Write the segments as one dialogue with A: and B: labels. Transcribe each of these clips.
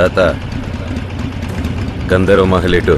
A: తాత గంధర్వ మహలేటు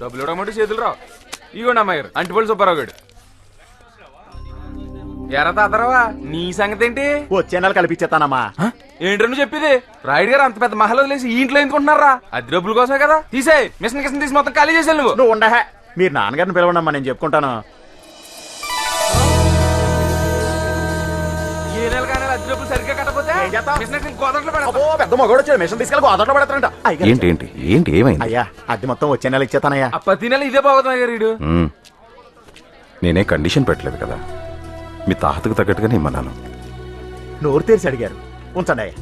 A: డబ్బులు ఇవ్వడమంటే చేతులు రావు. ఇగోండి అమ్మాయి అంటిపల్లి సుబ్బారావు గారు. ఎరా తాతరావా నీ సంగతి ఏంటి?
B: వచ్చే నెల కల్పించేస్తానమ్మా.
A: ఏంటి నువ్వు చెప్పేది? రాయుడు గారు అంత పెద్ద మహల్ వదిలేసి ఈ ఇంట్లో ఎందుకుంటున్నారా? అది డబ్బుల కోసమే కదా. తీసే మిషన్ కిషన్ తీసి మొత్తం ఖాళీ చేసాను.
B: నువ్వు ఉండహే, మీరు నాన్నగారిని పిలవండమ్మా, నేను చెప్పుకుంటాను.
A: ఏ నెల కానీ అద్దె డబ్బులు సరిగ్గా కట్టకపోతే
B: పెద్ద మగోడు వచ్చాడు, మిషన్ తీసుకెళ్ళి గోదాట్లో పెడతారంట.
C: ఏంటి ఏంటి ఏంటి ఏమైంది?
B: అయ్యా అద్దె మొత్తం వచ్చే నెల ఇచ్చేతానయ్యా.
A: ప్రతి నెల ఇదే బాగుతుంది గారు.
C: నేనే కండిషన్ పెట్టలేదు కదా, మీ తాహతకు తగ్గట్టుగానే ఇమ్మన్నాను.
B: నోరు తెరిచి అడిగారు, ఉంచండి అయ్యా,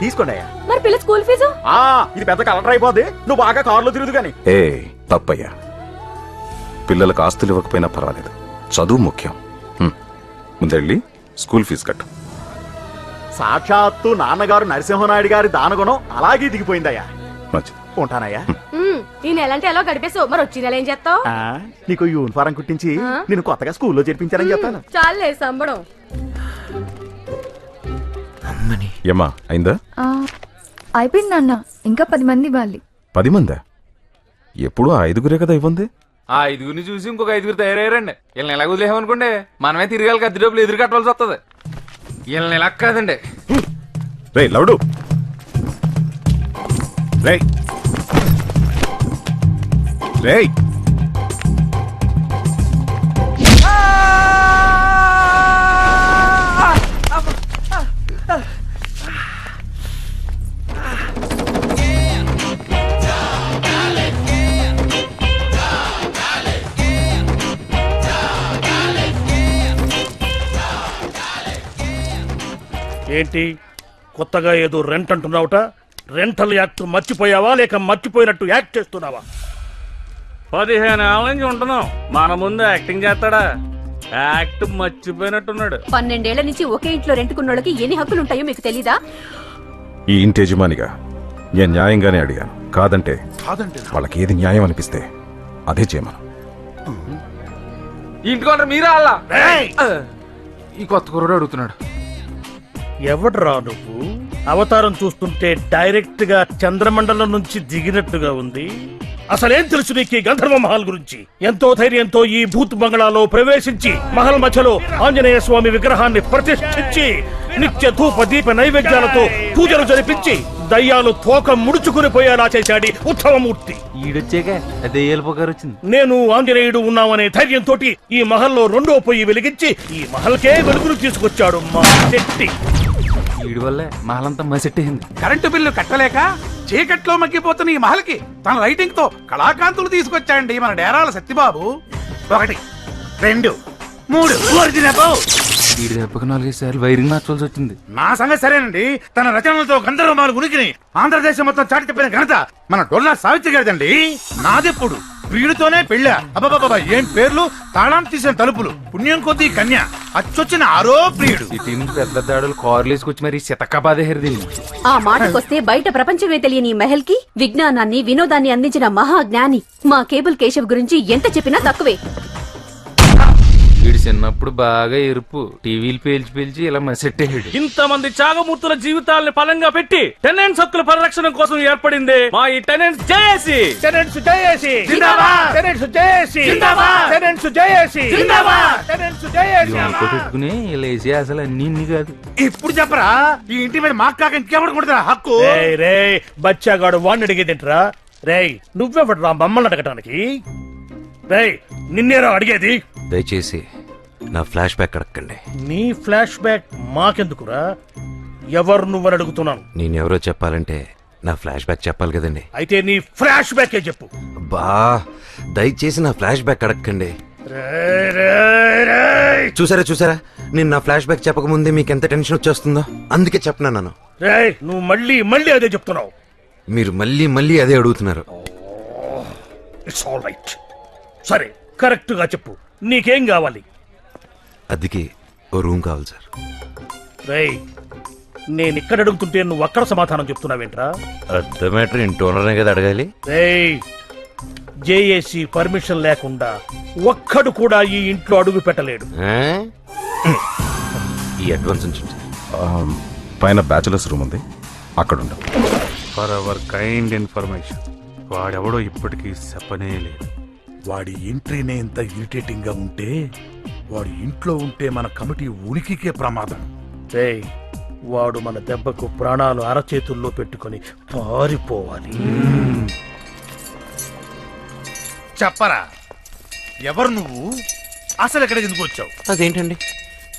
B: తీసుకోండి అయ్యా.
D: మరి పిల్ల స్కూల్ ఫీజు?
B: ఇది పెద్ద కలెక్టర్ అయిపోద్ది, నువ్వు బాగా కారులో తిరుగుదు కానీ.
C: ఏ తప్పయ్యా, పిల్లలకు ఆస్తులు ఇవ్వకపోయినా పర్వాలేదు, చదువు ముఖ్యం. ముందెళ్ళి స్కూల్ ఫీజు కట్టు.
B: సాక్షాత్తు నాన్నగారు నరసింహనాయుడు గారి దానగుణం అలాగే దిగిపోయిందయ్యా.
C: మంచిది,
B: ఉంటానయ్యా.
D: ఈ నెల అంటే ఎలా గడిపేసావు, మరి వచ్చి నెల ఏం చేస్తావు?
B: నీకు యూనిఫారం కుట్టించి నేను కొత్తగా స్కూల్లో చేర్పించానని చెప్తాను.
D: చాలే సంబడం.
C: ఏమ్మా అయిందా?
E: అయిపోయింది నాన్న, ఇంకా 10 మంది ఇవ్వాలి.
C: 10 మందా? ఎప్పుడు 5గురే కదా ఇవ్వంది.
A: ఆ 5గురిని చూసి ఇంకొక 5గురు తయారయ్యారండి. వీళ్ళని ఎలా వదిలేమనుకోండి మనమే తిరగాలి, అద్దె డబ్బులు ఎదురు కట్టవలసి వస్తుంది. వీళ్ళని ఎలా కాదండి.
C: రే లవుడు, రే రే
F: ఏంటి కొత్తగా ఏదో రెంట్ అంటున్నావుట? రెంటల్ యాక్ట్ మర్చిపోయావా లేక మర్చిపోయినట్టు యాక్ట్ చేస్తున్నావా?
A: 15 ఏళ్ళ నుంచి ఉంటున్నాం, మన ముందు యాక్టింగ్ చేస్తాడా? యాక్ట్ మర్చిపోయినట్టున్నాడు.
D: 12 ఏళ్ల నుంచి ఒకే ఇంట్లో రెంటుకున్నోళ్ళకి ఎన్ని హక్కులు ఉంటాయో మీకు తెలీదా?
C: ఈ ఇంటి యజమానిగా నేను న్యాయంగానే అడిగాను, కాదంటే వాళ్ళకి ఏది న్యాయం అనిపిస్తే అదే చేయమను.
A: ఇంటికొంటారు మీరే అలా. ఈ కొత్త కుర్రాడు అడుగుతున్నాడు.
F: ఎవడ్రా నువ్వు? అవతారం చూస్తుంటే డైరెక్ట్ గా చంద్రమండలం నుంచి దిగినట్టుగా ఉంది. అసలేం తెలుసు నీకు ఈ గంధర్వ మహల్ గురించి? ఎంతో ధైర్యంతో ఈ భూత్ బంగళాలో ప్రవేశించి మహల్ మధ్యలో ఆంజనేయ స్వామి విగ్రహాన్ని ప్రతిష్ఠించి నిత్య ధూప దీప నైవేద్యాలతో పూజలు జరిపించి దయ్యాలు తోక ముడుచుకుని పోయేలా చేశాడు ఉత్తమమూర్తి.
A: ఈడొచ్చాక దెయ్యాల పొగారు వచ్చింది.
F: నేను ఆంజనేయుడు ఉన్నామనే ధైర్యంతో ఈ మహల్లో రెండో పొయ్యి వెలిగించి ఈ మహల్కే వెలుగులు తీసుకొచ్చాడు మా శెట్టి.
A: ఈడి వల్లే మహలంతా మసెట్టేసింది.
G: కరెంటు బిల్లు కట్టలేక చీకట్లో మగ్గిపోతున్న ఈ మహల్కి తన రైటింగ్ తో కళాకాంతులు తీసుకొచ్చాయండి మన డేరాల సత్యబాబు. 1 2 3 ఒరిజినల్.
A: ఈడి దెబ్బకు 4 సార్లు వైరింగ్ మార్చాల్సి వచ్చింది.
G: నా సంగతి సరేనండి. తన రచనలతో గంధర్వమాల ఉనికిని ఆంధ్రదేశం మొత్తం చాటి చెప్పిన ఘనత మన డొల్లా సావిత్రి గారిదండి. నాదెప్పుడు వీడితోనే పెళ్ళా. అబ్బబ్బబ్బా ఏం పేర్లు, తాళం తీసిన తలుపులు, పుణ్యం కొద్దీ కన్య, అచ్చొచ్చిన ఆరో ప్రియుడు.
A: సిటీ నుంచి పెద్ద దాడులు కార్లు వేసుకొచ్చి మరి శతకబాదేహరి దీన్ని.
D: ఆ మాటకొస్తే బయట ప్రపంచమే తెలియని ఈ మహల్ కి విజ్ఞానాన్ని వినోదాన్ని అందించిన మహాజ్ఞాని మా కేబుల్ కేశవ్ గురించి ఎంత చెప్పినా తక్కువే.
A: వీడు చిన్నప్పుడు బాగా ఎరుపు టీవీలు పేల్చి పేల్చి ఇలా మసెట్టేసాడు.
H: ఇంతమంది త్యాగమూర్తుల జీవితాలను ఫలంగా పెట్టి టెనెంట్స్ హక్కుల పరిరక్షణ కోసం ఏర్పడింది మా ఈ టెనెంట్స్ జేఏసీ.
F: టెనెంట్స్ జేఏసీ జిందాబాద్. టెనెంట్స్ జేఏసీ జిందాబాద్. టెనెంట్స్ జేఏసీ జిందాబాద్. టెనెంట్స్ జేఏసీ
A: పెట్టుకుని ఇలా వేసే అసలు అన్ని కాదు.
G: ఇప్పుడు చెప్పరా ఈ ఇంటి మీద మాకు కాక ఇంకెవరు కొడతా హక్కు?
F: రే బచ్చాగాడు వాడిని అడిగేదింట్రా? రేయ్ నువ్వెవడ్రా మమ్మల్ని అడగటానికి? రేయ్ నిన్నేరా అడిగేది?
I: దయచేసి నా ఫ్లాష్ బ్యాక్ అడగండి.
F: నీ ఫ్లాష్ బ్యాక్ మాకెందుకురా? ఎవరు నువ్వని అడుగుతున్నాను.
I: నేనెవరో చెప్పాలంటే నా ఫ్లాష్ బ్యాక్ చెప్పాలి కదండి.
F: అయితే నీ ఫ్లాష్ బ్యాకే చెప్పు.
I: బా దయచేసి నా ఫ్లాష్ బ్యాక్ అడగండి.
F: రేయ్, రేయ్, రేయ్.
I: చూసారా నేను నా ఫ్లాష్ బ్యాక్ చెప్పకముందే మీకు ఎంత టెన్షన్ వచ్చేస్తుందో అందుకే చెప్పినాను.
F: రేయ్ నువ్వు మళ్ళీ అదే చెప్తున్నావు.
I: మీరు మళ్ళీ అదే అడుగుతున్నారు.
F: It's all right. సరే కరెక్ట్ గా చెప్పు, నీకేం కావాలి?
I: అదికి ఓ రూమ్ కావాలి సార్.
F: రేయ్ నేను ఇక్కడ అడుగుతుంటే నువ్వు అక్కడ సమాధానం చెప్తున్నావేంట్రా?
I: అర్థమేటర్ ఇంటోనరే కదా అడగాలి.
F: రేయ్ జేఏసీ పర్మిషన్ లేకుండా ఒక్కడు కూడా ఈ ఇంట్లో అడుగు పెట్టలేడు.
I: ఆ? ఈ అడ్వాన్స్ ఉంచండి.
C: పైన బ్యాచులర్స్ రూమ్ ఉంది, అక్కడ ఉంటాం.
G: ఫర్ అవర్ కైండ్ ఇన్ఫర్మేషన్, వాడెవడో ఇప్పటికీ చెప్పనే లేదు. వాడి ఎంట్రీనే ఇంత ఇరిటేటింగ్ గా ఉంటే వాడి ఇంట్లో ఉంటే మన కమిటీ ఉనికికే ప్రమాదం.
F: రేయ్ వాడు మన దెబ్బకు ప్రాణాలు అరచేతుల్లో పెట్టుకొని పారిపోవాలి.
G: చెప్పరా ఎవరు నువ్వు? అసలు ఎక్కడికి ఎందుకు వచ్చావు?
I: అదేంటండి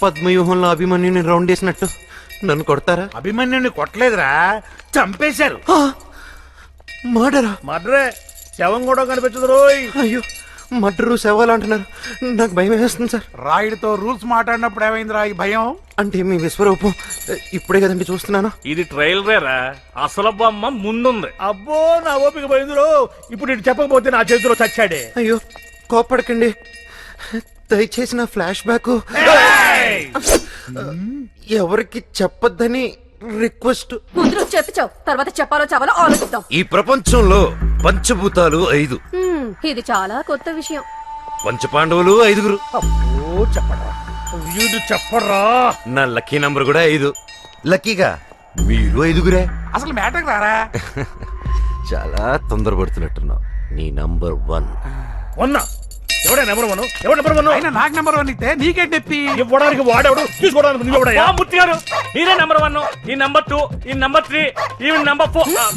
I: పద్మవ్యూహంలో అభిమన్యుని రౌండ్ వేసినట్టు నన్ను కొడతారా?
G: అభిమన్యుని కొట్టలేదురా, చంపేశారు.
I: మర్డరా?
F: మడ్రే శవం కూడా కనిపించదు రోయ్.
I: అయ్యో మర్డరు శవాలు అంటున్నారు, నాకు భయం వేస్తుంది సార్.
G: రాయుడితో రూల్స్ మాట్లాడినప్పుడు ఏమైందిరా ఈ భయం?
I: అంటే మీ విశ్వరూపం ఇప్పుడే కదండి చూస్తున్నాను.
H: ఇది ట్రైలరేరా, అసలు బొమ్మ ముందుంది.
F: అబ్బో నా ఓపిక పోయిందిరో. ఇప్పుడు ఇటు చెప్పకపోతే నా చేతిలో చచ్చాడే.
I: అయ్యో కోప్పడకండి, దయచేసి నా ఫ్లాష్ బ్యాక్ ఎవరికి చెప్పొద్దని రిక్వెస్ట్.
D: ముందు చెప్పిచావు, తర్వాత చెప్పాలో చావాలో ఆలోచిద్దాం.
I: ఈ ప్రపంచంలో పంచభూతాలు 5,
D: ఇది చాలా కొత్త విషయం.
I: పంచపాండవులు 5.
F: అబ్బో చెప్పరా వీడు చెప్పరా.
I: నా లక్కీ నంబర్ కూడా 5. లక్కీగా మీరు 5.
G: అసలు మ్యాటర్ రారా?
I: చాలా తొందరపడుతున్నట్టున్నావు. నీ నంబర్ 1.
F: వన్నా ఎవడే నెంబర్ 1? ఎవడు నెంబర్ 1?
G: అయినా నాకు నెంబర్ 1 ఇస్తే నీకేం చెప్పి?
F: ఇవ్వడానికి వాడేవాడు, తీసుకోవడానికి నువ్వెవడయ్యా?
H: మూర్తి గారు మీరే నెంబర్ 1, ఈ నెంబర్ 2, ఈ నెంబర్ 3, ఈవెన్ నెంబర్ 4,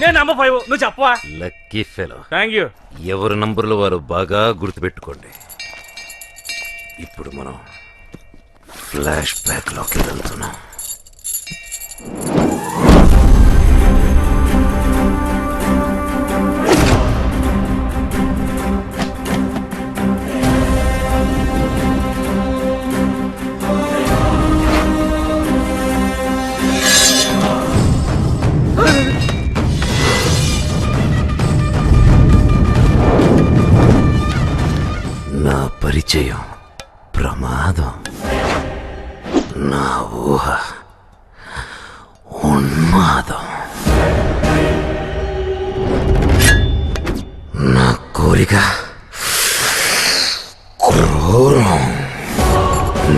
H: నేను నెంబర్ 5. నువ్వు చెప్పవా?
I: Lucky fellow.
H: Thank you.
I: ఎవరి నంబర్లు వారు బాగా గుర్తుపెట్టుకోండి. ఇప్పుడు మనం ఫ్లాష్ బ్యాక్ లోకి వెళ్తున్నాం. నా పరిచయం ప్రమాదం, నా ఊహ ఉన్మాదం, నా కోరిక క్రూరం,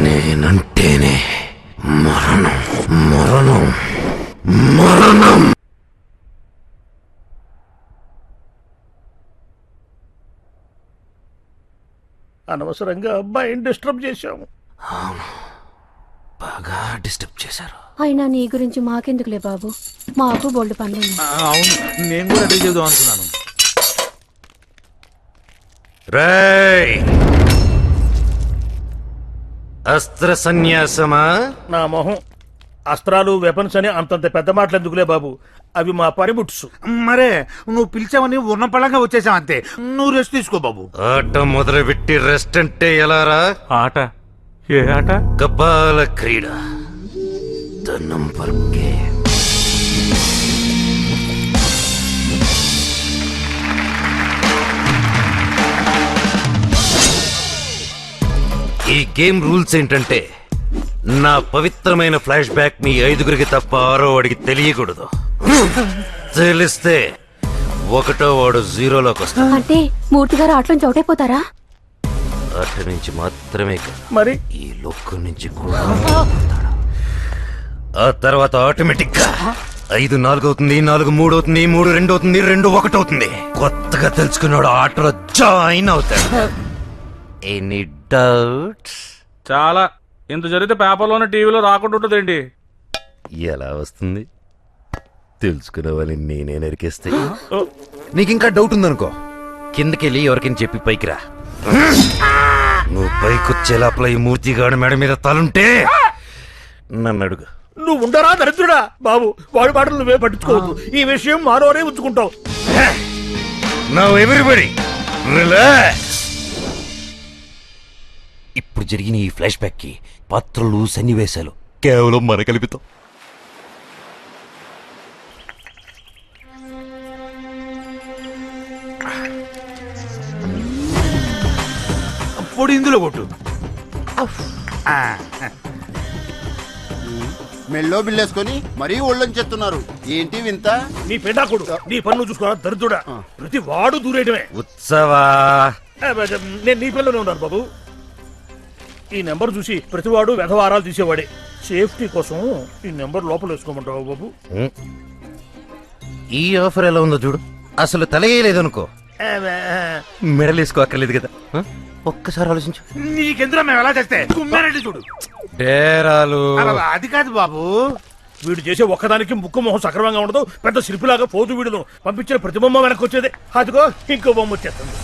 I: నేనంటేనే మరణం మరణం మరణం.
F: అనవసరంగా అబ్బాయిని డిస్టర్బ్ చేశాము.
I: బాగా డిస్టర్బ్ చేశారు.
D: అయినా నీ గురించి మాకెందుకులే బాబు, మాకు బోల్డ్ పనులు.
G: అవును, నేను కూడా అదే చేద్దాం అనుకున్నాను.
I: రేయ్, అస్త్ర సన్యాసమా?
F: నా మొహం, అస్త్రాలు వెపన్స్ అని అంతంత పెద్ద మాటలు ఎందుకులే బాబు, అవి మా పనిముట్సు.
G: మరే నువ్వు పిలిచావని ఉన్న పళ్ళంగా వచ్చేసావు అంతే. నువ్వు రెస్ట్ తీసుకో బాబు.
I: ఆట మొదలుపెట్టి రెస్ట్ అంటే ఎలారా?
H: ఆట ఏ ఆట?
I: కపాల క్రీడ. The number game. ఈ గేమ్ రూల్స్ ఏంటంటే నా పవిత్రమైన ఫ్లాష్ బ్యాక్ మీ 5గురికి తప్ప 6వ వాడికి తెలియకూడదు. తెలిస్తే 1వ వాడు 0లోకి వస్తాడు.
D: అంటే మూర్తి గారు ఆటలోంచి అవుటైపోతారా?
I: అటు నుంచి మాత్రమే కాదు,
F: మరి
I: ఈ లొక్కు నుంచి కూడా వస్తాడు. ఆ తర్వాత ఆటోమేటిక్ గా 5 4 అవుతుంది, 4 3 అవుతుంది, 3 2 అవుతుంది, 2 1 అవుతుంది. కొత్తగా తెలుసుకున్నాడు ఆటలో జాయిన్ అవుతాడు. Any doubts?
H: చాలా. ఇంత జరిగితే పేపర్లోనే టీవీలో రాకుండా ఉంటుందేంటి?
I: ఎలా వస్తుంది? తెలుసుకునే వాళ్ళని నేనే నరికేస్తే. నీకు ఇంకా డౌట్ ఉందనుకో, కిందకెళ్ళి ఎవరికైనా చెప్పి పైకి రా. నువ్వు పైకొచ్చే లోపల ఈ మూర్తిగాడు మెడ మీద తలుంటే నన్ను అడుగు.
F: నువ్వు ఉండరా దరిద్రుడా బాబు, వాడి మాటలు నువ్వే పట్టించుకోవద్దు. ఈ విషయం మానవరే ఉంచుకుంటావు.
I: Now everybody relax. ఇప్పుడు జరిగిన ఈ ఫ్లాష్ బ్యాక్ కి పాత్రలు, సన్నివేశాలు కేవలం మన కల్పితం.
G: పొడి ఇందులో కొట్టు.
J: మెల్లో బిల్లేసుకొని మరీ ఒళ్ళని చెప్తున్నారు. ఏంటి వింత?
F: నీ పెడాకుడు, నీ పన్ను చూసుకోరా దరిద్రుడా. ప్రతి వాడు దూరేయటమే.
I: ఉత్సవా
F: నేను నీ పిల్లనే ఉన్నాను బాబు. ఈ నెంబర్ చూసి ప్రతివాడు వెధవారాలు తీసేవాడే. సేఫ్టీ కోసం ఈ నెంబర్ లోపల వేసుకోమంటావు బాబు.
I: ఈ ఆఫర్ ఎలా ఉందో చూడు. అసలు తలగేయలేదనుకో, మెడలేసుకో అక్కర్లేదు కదా. ఒక్కసారి ఆలోచించు.
G: నీకెందులో మేము ఎలా చేస్తే కుమ్మారెడ్డి చూడు.
I: డేరాలు
G: అది కాదు బాబు,
F: వీడు చేసే ఒక్కదానికి ముక్కు మొహం సక్రమంగా ఉండదు. పెద్ద శిల్పిలాగా పోతు వీడును పంపించిన ప్రతి బొమ్మ వెనక్కి వచ్చేదే. అదిగో ఇంకో బొమ్మ వచ్చేస్తుంది.